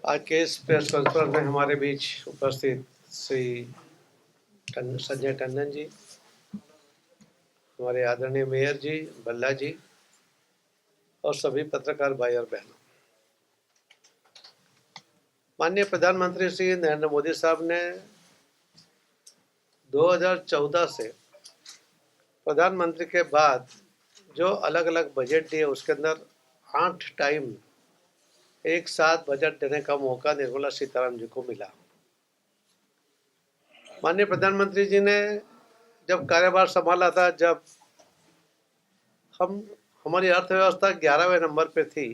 आज के इस प्रेस कॉन्फ्रेंस में हमारे बीच उपस्थित श्री संजय टंडन जी, हमारे आदरणीय मेयर जी, बल्ला जी और सभी पत्रकार भाई और बहनों। माननीय प्रधानमंत्री श्री नरेंद्र मोदी साहब ने 2014 से प्रधानमंत्री के बाद जो अलग अलग बजट दिए, उसके अंदर 8 टाइम एक साथ बजट देने का मौका निर्मला सीतारामन जी को मिला। माननीय प्रधानमंत्री जी ने जब कार्यभार संभाला था, जब हमारी अर्थव्यवस्था 11वें नंबर पे थी,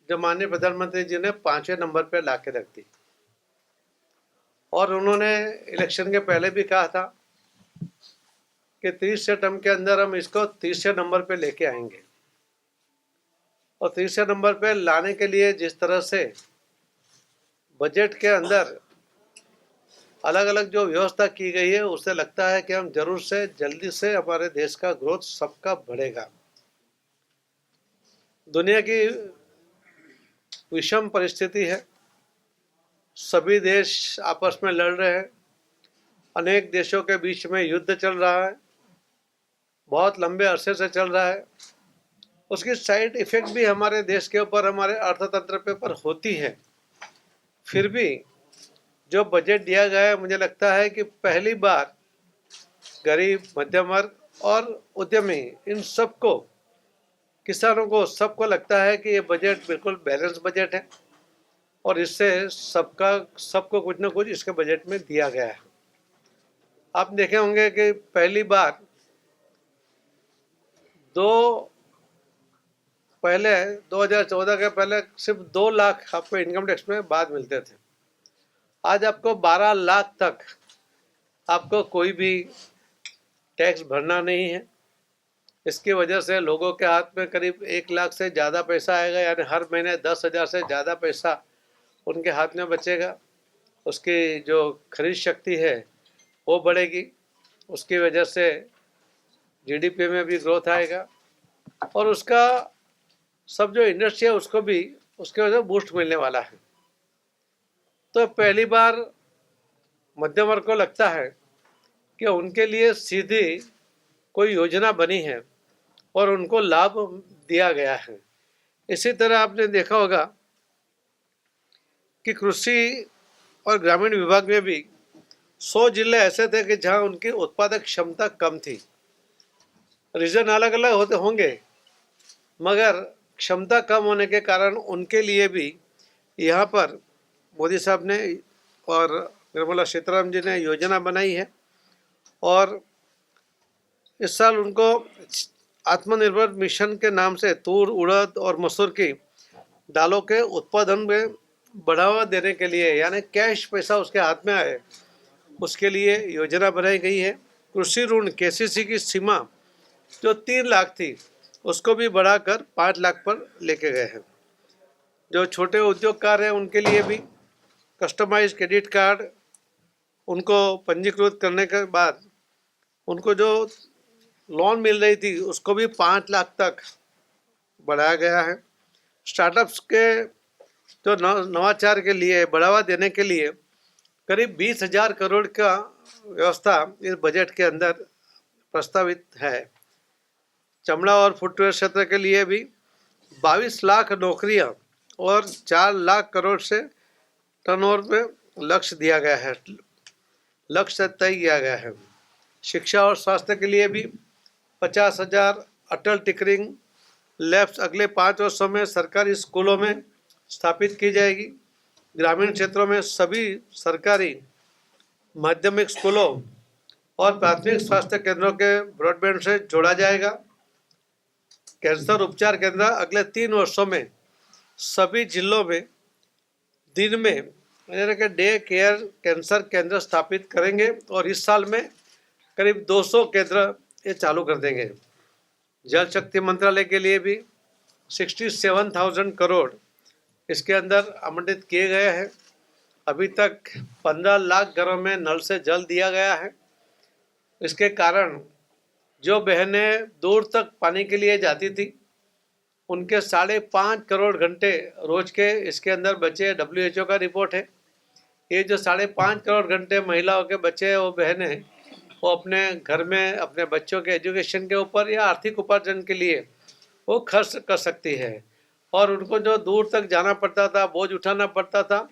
जब माननीय प्रधानमंत्री जी ने 5वें नंबर पे ला के रख दी। और उन्होंने इलेक्शन के पहले भी कहा था कि 30 टर्म के अंदर हम इसको 30वें नंबर पे लेके आएंगे। और 30वें नंबर पे लाने के लिए जिस तरह से बजट के अंदर अलग अलग जो व्यवस्था की गई है, उससे लगता है कि हम जरूर से जल्दी से हमारे देश का ग्रोथ सबका बढ़ेगा। दुनिया की विषम परिस्थिति है, सभी देश आपस में लड़ रहे हैं, अनेक देशों के बीच में युद्ध चल रहा है, बहुत लंबे अरसे से चल रहा है। उसकी साइड इफेक्ट भी हमारे देश के ऊपर, हमारे अर्थतंत्र पे पर होती है। फिर भी जो बजट दिया गया है, मुझे लगता है कि पहली बार गरीब, मध्यम वर्ग और उद्यमी, इन सबको, किसानों को, सबको लगता है कि ये बजट बिल्कुल बैलेंस बजट है और इससे सबको कुछ ना कुछ इसके बजट में दिया गया है। आप देखे होंगे कि पहली बार पहले 2014 के पहले सिर्फ 2 लाख आपको इनकम टैक्स में बाद मिलते थे। आज आपको 12 लाख तक आपको कोई भी टैक्स भरना नहीं है। इसकी वजह से लोगों के हाथ में करीब 1 लाख से ज़्यादा पैसा आएगा, यानी हर महीने 10,000 से ज़्यादा पैसा उनके हाथ में बचेगा। उसकी जो खरीद शक्ति है वो बढ़ेगी, उसकी वजह से जीडीपी में भी ग्रोथ आएगा और उसका सब जो इंडस्ट्री है उसको भी उसके वजह से बूस्ट मिलने वाला है। तो पहली बार मध्यम वर्ग को लगता है कि उनके लिए सीधी कोई योजना बनी है और उनको लाभ दिया गया है। इसी तरह आपने देखा होगा कि कृषि और ग्रामीण विभाग में भी 100 जिले ऐसे थे कि जहां उनकी उत्पादक क्षमता कम थी। रीजन अलग अलग होते होंगे, मगर क्षमता कम होने के कारण उनके लिए भी यहाँ पर मोदी साहब ने और निर्मला सीतारामन जी ने योजना बनाई है। और इस साल उनको आत्मनिर्भर मिशन के नाम से तूर, उड़द और मसूर की दालों के उत्पादन में बढ़ावा देने के लिए, यानी कैश पैसा उसके हाथ में आए, उसके लिए योजना बनाई गई है। कृषि ऋण केसीसी की सीमा जो 3 लाख थी, उसको भी बढ़ाकर 5 लाख पर लेके गए हैं। जो छोटे उद्योगकार हैं उनके लिए भी कस्टमाइज क्रेडिट कार्ड, उनको पंजीकृत करने के बाद उनको जो लोन मिल रही थी उसको भी 5 लाख तक बढ़ाया गया है। स्टार्टअप्स के जो नवाचार के लिए बढ़ावा देने के लिए करीब 20,000 करोड़ का व्यवस्था इस बजट के अंदर प्रस्तावित है। चमड़ा और फुटवेयर क्षेत्र के लिए भी 22 लाख नौकरियां और 4 लाख करोड़ से टर्नओवर में लक्ष्य दिया गया है, लक्ष्य तय किया गया है। शिक्षा और स्वास्थ्य के लिए भी 50,000 अटल टिकरिंग लैब्स अगले 5 वर्षों में सरकारी स्कूलों में स्थापित की जाएगी। ग्रामीण क्षेत्रों में सभी सरकारी माध्यमिक स्कूलों और प्राथमिक स्वास्थ्य केंद्रों के ब्रॉडबैंड से जोड़ा जाएगा। कैंसर उपचार केंद्र अगले 3 वर्षों में सभी जिलों में दिन में यानी कि डे केयर कैंसर केंद्र स्थापित करेंगे और इस साल में करीब 200 केंद्र ये चालू कर देंगे। जल शक्ति मंत्रालय के लिए भी 67,000 करोड़ इसके अंदर आवंटित किए गए हैं। अभी तक 15 लाख घरों में नल से जल दिया गया है। इसके कारण जो बहनें दूर तक पानी के लिए जाती थी उनके 5.5 करोड़ घंटे रोज के इसके अंदर बचे। WHO का रिपोर्ट है। ये जो 5.5 करोड़ घंटे महिलाओं के बच्चे वो बहनें वो अपने घर में अपने बच्चों के एजुकेशन के ऊपर या आर्थिक उपार्जन के लिए वो खर्च कर सकती है। और उनको जो दूर तक जाना पड़ता था, बोझ उठाना पड़ता था,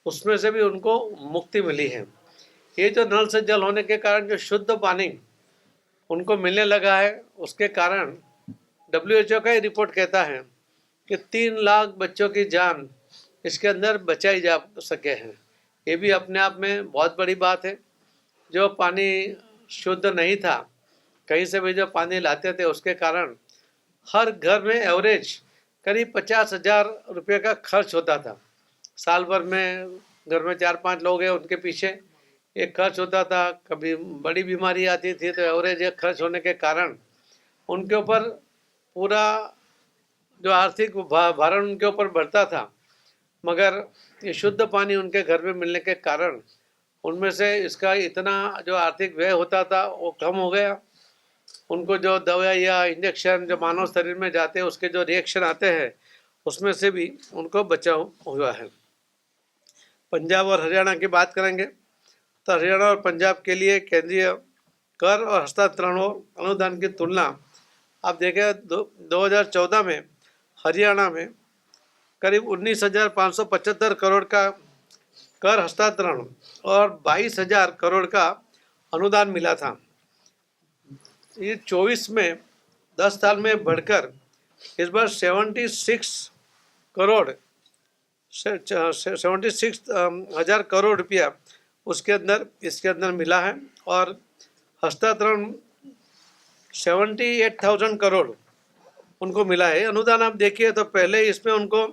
उसमें से भी उनको मुक्ति मिली है। ये जो नल से जल होने के कारण जो शुद्ध पानी उनको मिलने लगा है, उसके कारण WHO का ही रिपोर्ट कहता है कि 3 लाख बच्चों की जान इसके अंदर बचाई जा सके हैं। ये भी अपने आप में बहुत बड़ी बात है। जो पानी शुद्ध नहीं था, कहीं से भी जो पानी लाते थे, उसके कारण हर घर में एवरेज करीब 50,000 रुपये का खर्च होता था। साल भर में घर में 4-5 लोग हैं, उनके पीछे एक खर्च होता था। कभी बड़ी बीमारी आती थी तो एवरेज एक खर्च होने के कारण उनके ऊपर पूरा जो आर्थिक भारण उनके ऊपर बढ़ता था। मगर ये शुद्ध पानी उनके घर में मिलने के कारण उनमें से इसका इतना जो आर्थिक व्यय होता था वो कम हो गया। उनको जो दवा या इंजेक्शन जो मानव शरीर में जाते हैं, उसके जो रिएक्शन आते हैं, उसमें से भी उनको बचाव हुआ है। पंजाब और हरियाणा की बात करेंगे तो हरियाणा और पंजाब के लिए केंद्रीय कर और हस्तांतरण और अनुदान की तुलना आप देखें 2014 में हरियाणा में करीब 19,575 करोड़ का कर हस्तांतरण और 22,000 करोड़ का अनुदान मिला था। ये 24 में 10 साल में बढ़कर इस बार 76,000 करोड़ रुपया इसके अंदर मिला है। और हस्तांतरण 78,000 करोड़ उनको मिला है। अनुदान आप देखिए तो पहले इसमें उनको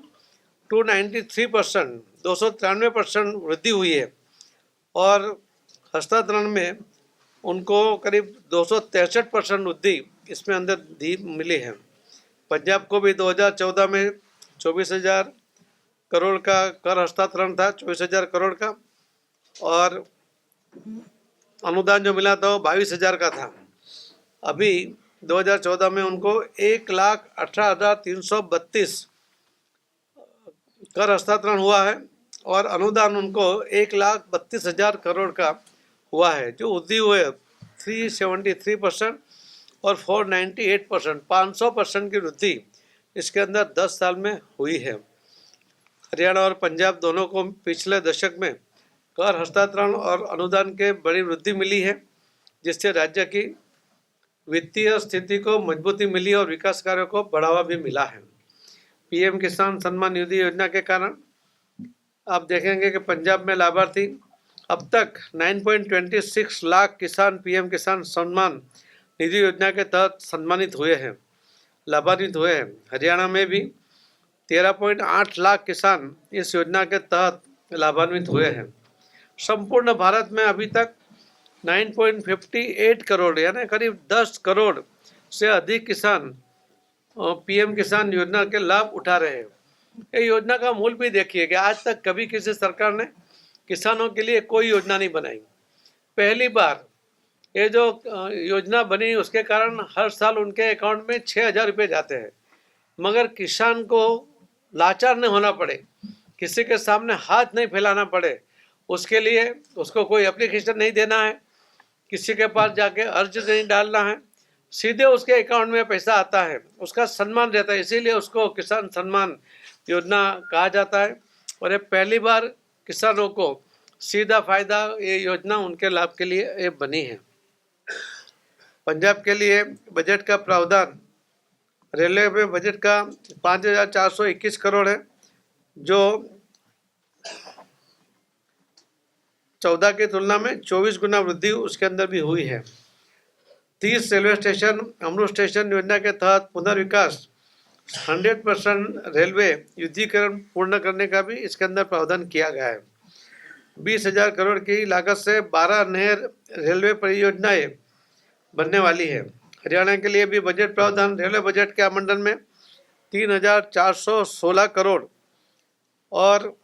293% 293% वृद्धि हुई है और हस्तांतरण में उनको करीब 263% वृद्धि इसमें अंदर मिली है। पंजाब को भी 2014 में 24,000 करोड़ का कर हस्तांतरण था, 24,000 करोड़ का, और अनुदान जो मिला था वो 22,000 का था। अभी 2014 में उनको 1,18,332 कर हस्तांतरण हुआ है और अनुदान उनको 1,32,000 करोड़ का हुआ है, जो वृद्धि हुए 373% और 498%, 500% की वृद्धि इसके अंदर 10 साल में हुई है। हरियाणा और पंजाब दोनों को पिछले दशक में कर हस्तांतरण और अनुदान के बड़ी वृद्धि मिली है, जिससे राज्य की वित्तीय स्थिति को मजबूती मिली और विकास कार्यों को बढ़ावा भी मिला है। पीएम किसान सम्मान निधि योजना के कारण आप देखेंगे कि पंजाब में लाभार्थी अब तक 9.26 लाख किसान पीएम किसान सम्मान निधि योजना के तहत सम्मानित हुए हैं, लाभान्वित हुए हैं। हरियाणा में भी 13.8 लाख किसान इस योजना के तहत लाभान्वित हुए हैं। संपूर्ण भारत में अभी तक 9.58 करोड़ यानी करीब 10 करोड़ से अधिक किसान पीएम किसान योजना के लाभ उठा रहे हैं। ये योजना का मूल भी देखिए कि आज तक कभी किसी सरकार ने किसानों के लिए कोई योजना नहीं बनाई। पहली बार ये जो योजना बनी उसके कारण हर साल उनके अकाउंट में 6,000 रुपये जाते हैं। मगर किसान को लाचार नहीं होना पड़े, किसी के सामने हाथ नहीं फैलाना पड़े, उसके लिए उसको कोई एप्लीकेशन नहीं देना है, किसी के पास जाके अर्ज नहीं डालना है, सीधे उसके अकाउंट में पैसा आता है, उसका सम्मान रहता है। इसीलिए उसको किसान सम्मान योजना कहा जाता है। और ये पहली बार किसानों को सीधा फायदा ये योजना उनके लाभ के लिए ये बनी है। पंजाब के लिए बजट का प्रावधान रेलवे में बजट का 5,421 करोड़ है, जो 14 की तुलना में 24 गुना वृद्धि उसके अंदर भी हुई है। 30 रेलवे स्टेशन अमृत स्टेशन योजना के तहत पुनर्विकास 100% रेलवे युद्धीकरण पूर्ण करने का भी इसके अंदर प्रावधान किया गया है। 20,000 करोड़ की लागत से 12 नए रेलवे परियोजनाएं बनने वाली है। हरियाणा के लिए भी बजट प्रावधान रेलवे बजट के आवंटन में 3,416 करोड़ और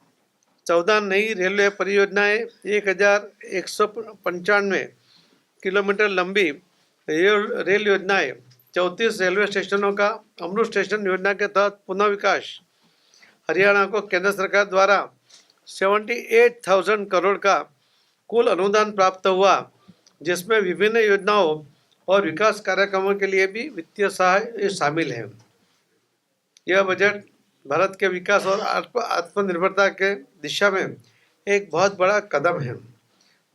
14 नई रेलवे परियोजनाएं 1,195 किलोमीटर लंबी रेल योजनाएं 34 रेलवे स्टेशनों का अमृत स्टेशन योजना के तहत पुनः विकास। हरियाणा को केंद्र सरकार द्वारा 78,000 करोड़ का कुल अनुदान प्राप्त हुआ, जिसमें विभिन्न योजनाओं और विकास कार्यक्रमों के लिए भी वित्तीय सहायता शामिल है। यह बजट भारत के विकास और आत्मनिर्भरता के दिशा में एक बहुत बड़ा कदम है।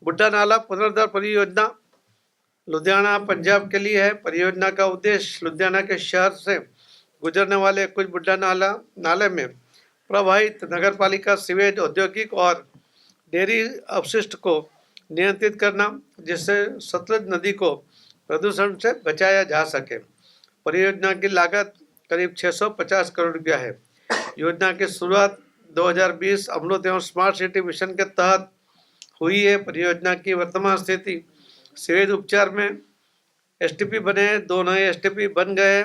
बुड्ढा नाला पुनरुद्धार परियोजना लुधियाना पंजाब के लिए है। परियोजना का उद्देश्य लुधियाना के शहर से गुजरने वाले कुछ बुड्ढा नाले में प्रवाहित नगरपालिका सीवेज, औद्योगिक और डेयरी अपशिष्ट को नियंत्रित करना, जिससे सतलज नदी को प्रदूषण से बचाया जा सके। परियोजना की लागत करीब 650 करोड़ रुपया है। योजना की शुरुआत 2020 अमृत एवं स्मार्ट सिटी मिशन के तहत हुई है। परियोजना की वर्तमान स्थिति: सीवेज उपचार में एसटीपी बने, 2 नए एसटीपी बन गए,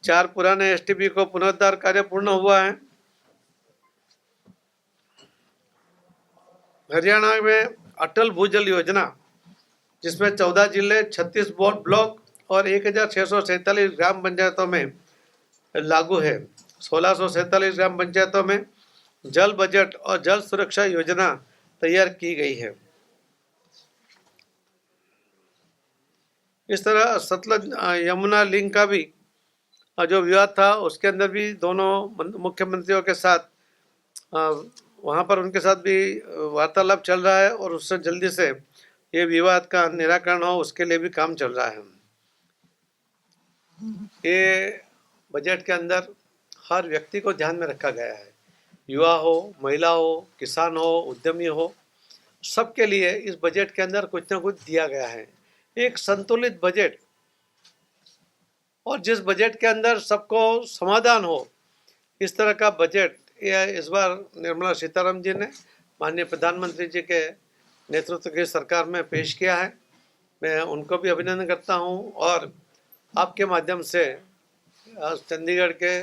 4 पुराने एसटीपी को पुनरुद्धार कार्य पूर्ण हुआ है। हरियाणा में अटल भूजल योजना, जिसमें 14 जिले, 36 ब्लॉक और 1647 ग्राम पंचायतों में लागू है। 1647 ग्राम पंचायतों में जल बजट और जल सुरक्षा योजना तैयार की गई है। इस तरह सतलज यमुना लिंक का भी जो विवाद था, उसके अंदर भी दोनों मुख्यमंत्रियों के साथ वहाँ पर उनके साथ भी वार्तालाप चल रहा है और उससे जल्दी से ये विवाद का निराकरण हो, उसके लिए भी काम चल रहा है। ये बजट के अंदर हर व्यक्ति को ध्यान में रखा गया है। युवा हो, महिला हो, किसान हो, उद्यमी हो, सबके लिए इस बजट के अंदर कुछ ना कुछ दिया गया है। एक संतुलित बजट, और जिस बजट के अंदर सबको समाधान हो, इस तरह का बजट यह इस बार निर्मला सीतारमण जी ने माननीय प्रधानमंत्री जी के नेतृत्व की सरकार में पेश किया है। मैं उनको भी अभिनंदन करता हूं और आपके माध्यम से चंडीगढ़ के,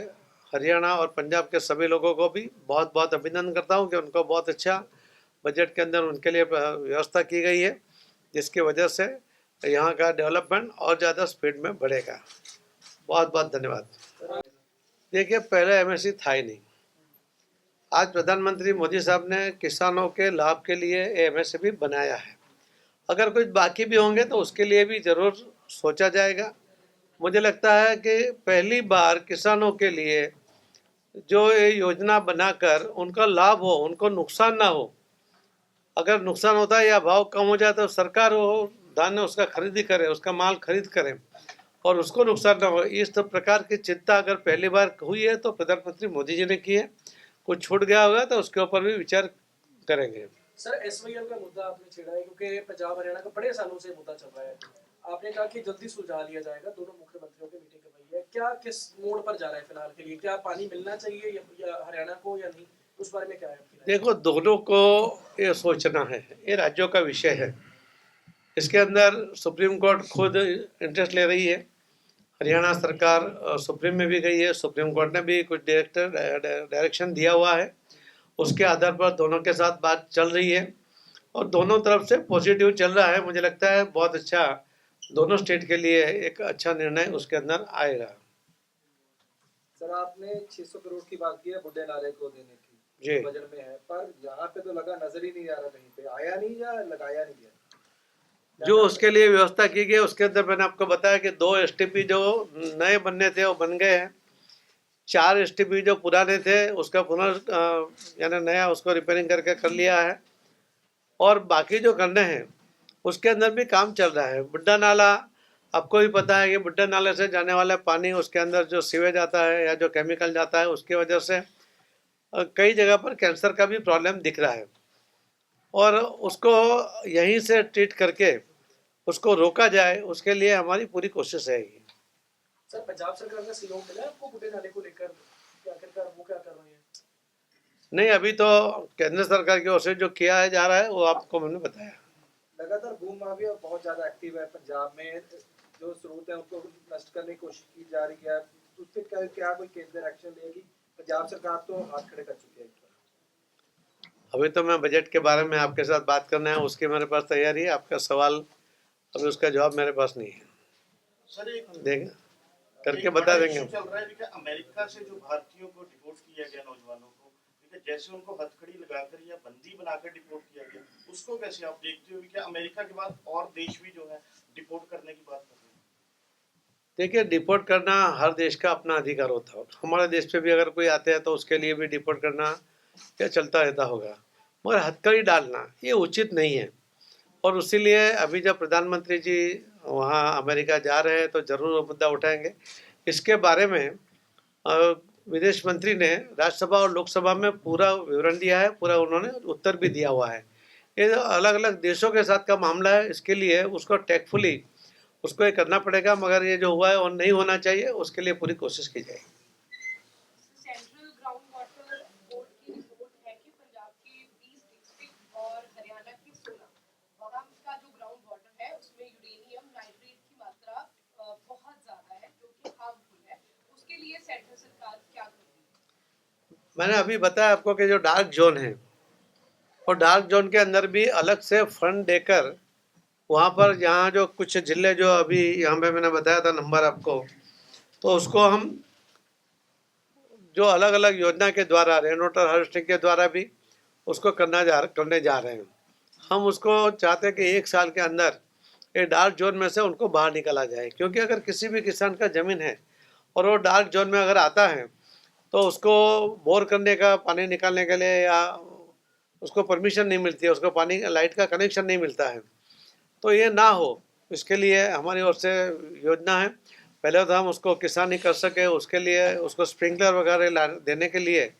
हरियाणा और पंजाब के सभी लोगों को भी बहुत बहुत अभिनंदन करता हूं कि उनको बहुत अच्छा बजट के अंदर उनके लिए व्यवस्था की गई है, जिसकी वजह से यहाँ का डेवलपमेंट और ज़्यादा स्पीड में बढ़ेगा। बहुत बहुत धन्यवाद। देखिए, पहले एमएसपी था ही नहीं। आज प्रधानमंत्री मोदी साहब ने किसानों के लाभ के लिए एमएसपी बनाया है। अगर कुछ बाकी भी होंगे तो उसके लिए भी ज़रूर सोचा जाएगा। मुझे लगता है कि पहली बार किसानों के लिए जो ये योजना बनाकर उनका लाभ हो, उनको नुकसान ना हो। अगर नुकसान होता है या भाव कम हो जाए तो सरकार वो धान्य उसका खरीदी करे, उसका माल खरीद करे और उसको नुकसान ना हो। इस प्रकार की चिंता अगर पहली बार हुई है तो प्रधानमंत्री मोदी जी ने की है। कुछ छूट गया होगा तो उसके ऊपर भी विचार करेंगे। सर, एसवाईएल का मुद्दा आपने छेड़ा है, क्योंकि पंजाब हरियाणा का बड़े सालों से मुद्दा चल रहा है। आपने कहा कि जल्दी सुलझा लिया जाएगा, दोनों मुख्यमंत्रियों की मीटिंग करवाई है। क्या किस मोड़ पर जा रहा है फिलहाल के लिए? क्या पानी मिलना चाहिए या हरियाणा को या नहीं, उस बारे में क्या है? देखो, दोनों को ये सोचना है, ये राज्यों का विषय है। इसके अंदर सुप्रीम कोर्ट खुद इंटरेस्ट ले रही है। हरियाणा सरकार सुप्रीम में भी गई है, सुप्रीम कोर्ट ने भी कुछ डायरेक्शन दिया हुआ है। उसके आधार पर दोनों के साथ बात चल रही है और दोनों तरफ से पॉजिटिव चल रहा है। मुझे लगता है बहुत अच्छा, दोनों स्टेट के लिए एक अच्छा निर्णय उसके अंदर आएगा। सर, आपने 600 करोड़ की बात की है बुड्ढे नाले को देने की, जी, बजट में है, पर यहाँ पे तो लगा नजर ही नहीं आ रहा, कहीं पे आया नहीं या लगाया नहीं गया। जो उसके लिए व्यवस्था की गई उसके अंदर मैंने आपको बताया कि 2 एसटीपी जो नए बनने थे वो बन गए हैं। 4 एसटीपी जो पुराने थे उसका यानी नया उसको रिपेयरिंग करके कर लिया है और बाकी जो करने हैं उसके अंदर भी काम चल रहा है। बुड्ढा नाला, आपको भी पता है कि बुड्ढा नाले से जाने वाला पानी, उसके अंदर जो सीवेज आता है या जो केमिकल जाता है, उसकी वजह से कई जगह पर कैंसर का भी प्रॉब्लम दिख रहा है और उसको यहीं से ट्रीट करके उसको रोका जाए, उसके लिए हमारी पूरी कोशिश रहेगी। सर, पंजाब सरकार का सहयोग मिला आपको बुड्ढे नाले को लेकर? आखिरकार वो क्या कर रहे हैं? नहीं, अभी तो केंद्र सरकार की ओर से जो किया है जा रहा है वो आपको मैंने बताया। लगातार भू माफिया बहुत ज्यादा एक्टिव है पंजाब में, जो स्रोत है उनको नष्ट करने की कोशिश की जा रही है। उस पर क्या कोई केंद्र एक्शन लेगी? पंजाब सरकार तो हाथ खड़े कर चुकी है। अभी तो मैं बजट के बारे में आपके साथ बात करना है, उसकी मेरे पास तैयारी है। आपका सवाल, अभी उसका जवाब मेरे पास नहीं है। सर, एक देखें, करके एक बता बड़ा देंगे। इश्यू चल रहा है देखिए, अमेरिका से जो भारतीयों को डिपोर्ट किया गया, नौजवानों को, ठीक है, जैसे उनको हथकड़ी लगाकर या बंदी बनाकर डिपोर्ट किया गया, उसको कैसे आप देखते हो? कि अमेरिका के बाद और देश भी जो है डिपोर्ट करने की बात कर रहे हैं। देखिए, डिपोर्ट करना हर देश का अपना अधिकार होता है। हमारे देश पे भी अगर कोई आते हैं तो उसके लिए भी डिपोर्ट करना क्या चलता रहता होगा, मगर हथकड़ी डालना ये उचित नहीं है। और इसीलिए अभी जब प्रधानमंत्री जी वहाँ अमेरिका जा रहे हैं तो जरूर वो मुद्दा उठाएंगे। इसके बारे में अ, विदेश मंत्री ने राज्यसभा और लोकसभा में पूरा विवरण दिया है, पूरा उन्होंने उत्तर भी दिया हुआ है। ये अलग अलग देशों के साथ का मामला है, इसके लिए उसको टेकफुली उसको ये करना पड़ेगा, मगर ये जो हुआ है वो नहीं होना चाहिए, उसके लिए पूरी कोशिश की जाएगी। सेंट्रल ग्राउंड वाटर बोर्ड की रिपोर्ट है कि पंजाब के 20 डिस्ट्रिक्ट और हरियाणा की 16 वहां का जो ग्राउंड वाटर है उसमें यूरेनियम नाइट्रेट की मात्रा बहुत ज्यादा है जो कि हार्मफुल है। उसके लिए सेंट्रल सरकार क्या कर रही है? मैंने अभी बताया आपको कि जो डार्क जोन है, और डार्क जोन के अंदर भी अलग से फंड देकर वहाँ पर यहाँ जो कुछ जिले जो अभी यहाँ पे मैंने बताया था नंबर आपको, तो उसको हम जो अलग अलग योजना के द्वारा रेन वाटर हार्वेस्टिंग के द्वारा भी उसको करने जा रहे हैं। हम उसको चाहते हैं कि 1 साल के अंदर ये डार्क जोन में से उनको बाहर निकाला जाए, क्योंकि अगर किसी भी किसान का ज़मीन है और वो डार्क जोन में अगर आता है तो उसको बोर करने का, पानी निकालने के लिए, या उसको परमिशन नहीं मिलती है, उसको पानी लाइट का कनेक्शन नहीं मिलता है। तो ये ना हो, इसके लिए हमारी ओर से योजना है। पहले तो हम उसको किसान ही कर सके, उसके लिए उसको स्प्रिंकलर वगैरह देने के लिए,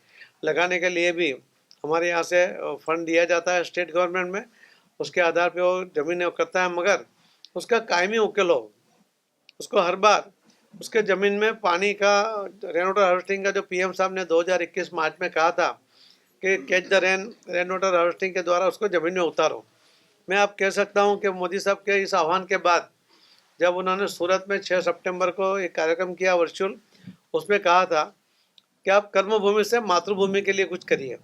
लगाने के लिए भी हमारे यहाँ से फंड दिया जाता है स्टेट गवर्नमेंट में। उसके आधार पे वो ज़मीन वो करता है, मगर उसका कायमी उकेल हो, उसको हर बार उसके ज़मीन में पानी का, रेन वाटर हार्वेस्टिंग का जो पीएम साहब ने 2021 मार्च में कहा था कि catch the rain water harvesting के द्वारा उसको ज़मीन में उतारो। मैं आप कह सकता हूं कि मोदी साहब के इस आह्वान के बाद जब उन्होंने सूरत में 6 सितंबर को एक कार्यक्रम किया वर्चुअल, उसमें कहा था कि आप कर्मभूमि से मातृभूमि के लिए कुछ करिए।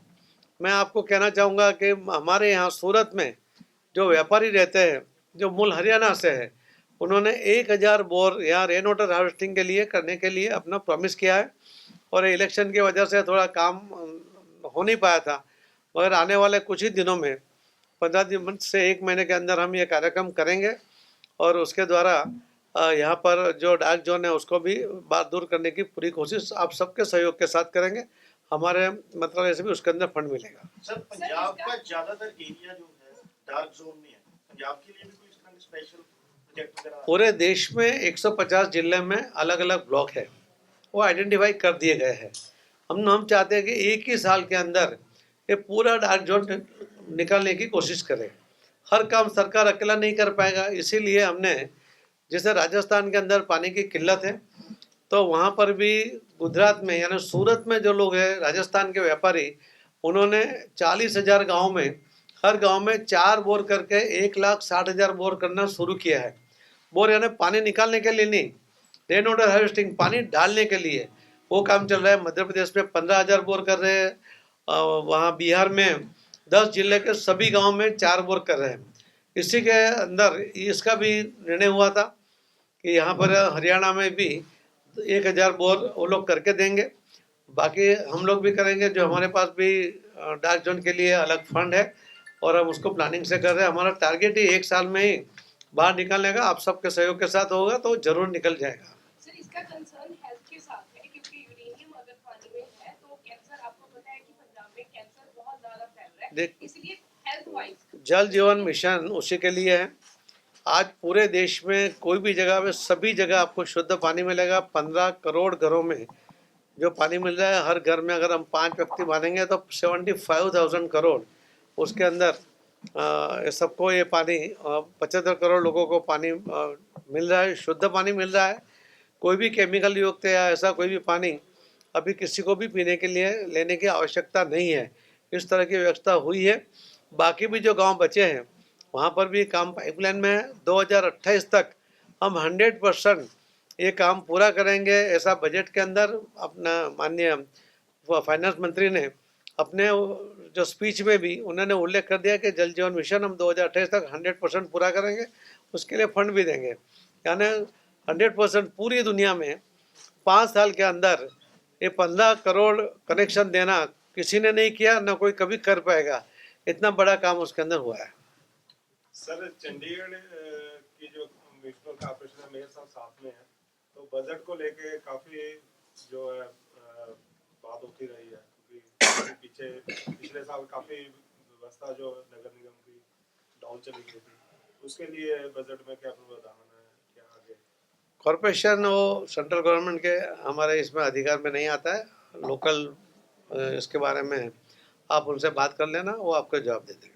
मैं आपको कहना चाहूँगा कि हमारे यहाँ सूरत में जो व्यापारी रहते हैं, जो मूल हरियाणा से है, उन्होंने 1000 बोर यहाँ रेन वाटर हार्वेस्टिंग के लिए करने के लिए अपना प्रॉमिस किया है। और इलेक्शन की वजह से थोड़ा काम हो नहीं पाया था, मगर आने वाले कुछ ही दिनों में 15 दिन से 1 महीने के अंदर हम ये कार्यक्रम करेंगे, और उसके द्वारा यहाँ पर जो डार्क जोन है उसको भी बात दूर करने की पूरी कोशिश आप सबके सहयोग के साथ करेंगे। हमारे मंत्रालय से भी उसके अंदर फंड मिलेगा। सर, पंजाब का ज्यादातर एरिया जो है डार्क जोन में है, पंजाब के लिए भी कोई इस तरह के स्पेशल प्रोजेक्ट वगैरह? पूरे देश में 150 जिले में अलग अलग ब्लॉक है, वो आइडेंटिफाई कर दिए गए हैं। हम चाहते हैं कि एक ही साल के अंदर ये पूरा डार्क जोन निकालने की कोशिश करें। हर काम सरकार अकेला नहीं कर पाएगा, इसीलिए हमने, जैसे राजस्थान के अंदर पानी की किल्लत है, तो वहाँ पर भी गुजरात में यानी सूरत में जो लोग हैं राजस्थान के व्यापारी, उन्होंने 40,000 गाँव में, हर गांव में 4 बोर करके 1,60,000 बोर करना शुरू किया है। बोर यानी पानी निकालने के लिए नहीं, रेन वाटर हार्वेस्टिंग पानी डालने के लिए वो काम चल रहा है। मध्य प्रदेश में 15,000 बोर कर रहे हैं, वहाँ बिहार में 10 जिले के सभी गांव में 4 बोर कर रहे हैं। इसी के अंदर इसका भी निर्णय हुआ था कि यहाँ पर हरियाणा में भी 1,000 बोर वो लोग करके देंगे। बाकी हम लोग भी करेंगे, जो हमारे पास भी डार्क जोन के लिए अलग फंड है और हम उसको प्लानिंग से कर रहे हैं। हमारा टारगेट ही 1 साल में ही बाहर निकालने का, आप सबके सहयोग के साथ होगा तो जरूर निकल जाएगा। सर, इसका कंसर्न हेल्थ के साथ है क्योंकि यूरेनियम अगर पानी में है तो कैंसर, आपको पता है कि पंजाब में कैंसर बहुत ज्यादा फैल रहा है, इसलिए हेल्थ वाइज जल जीवन मिशन उसी के लिए है। आज पूरे देश में कोई भी जगह में, सभी जगह आपको शुद्ध पानी मिलेगा। 15 करोड़ घरों में जो पानी मिल रहा है, हर घर में अगर हम 5 व्यक्ति मानेंगे तो 75,000 करोड़ उसके अंदर सबको ये पानी, 75 करोड़ लोगों को पानी मिल रहा है, शुद्ध पानी मिल रहा है। कोई भी केमिकल युक्त या ऐसा कोई भी पानी अभी किसी को भी पीने के लिए लेने की आवश्यकता नहीं है। इस तरह की व्यवस्था हुई है। बाकी भी जो गांव बचे हैं वहाँ पर भी काम पाइपलाइन में है। 2028 तक हम 100% ये काम पूरा करेंगे, ऐसा बजट के अंदर अपना माननीय फाइनेंस मंत्री ने अपने जो स्पीच में भी उन्होंने उल्लेख कर दिया कि जल जीवन मिशन हम 2028 तक 100% पूरा करेंगे, उसके लिए फंड भी देंगे। यानी 100% पूरी दुनिया में 5 साल के अंदर ये 15 करोड़ कनेक्शन देना किसी ने नहीं किया, ना कोई कभी कर पाएगा। इतना बड़ा काम उसके अंदर हुआ है। सर चंडीगढ़ की जो म्यूनिसिपल कॉर्पोरेशन है, मेयर साहब साथ में है, तो बजट को लेके काफी जो है बात होती रही है, क्योंकि पिछले साल काफी व्यवस्था जो नगर निगम की डाउन चली गई थी, उसके लिए बजट में क्या प्रावधान है, क्या आगे? कॉरपोरेशन वो सेंट्रल गवर्नमेंट के हमारे इसमें अधिकार में नहीं आता है। लोकल इसके बारे में आप उनसे बात कर लेना, वो आपको जवाब दे देंगे।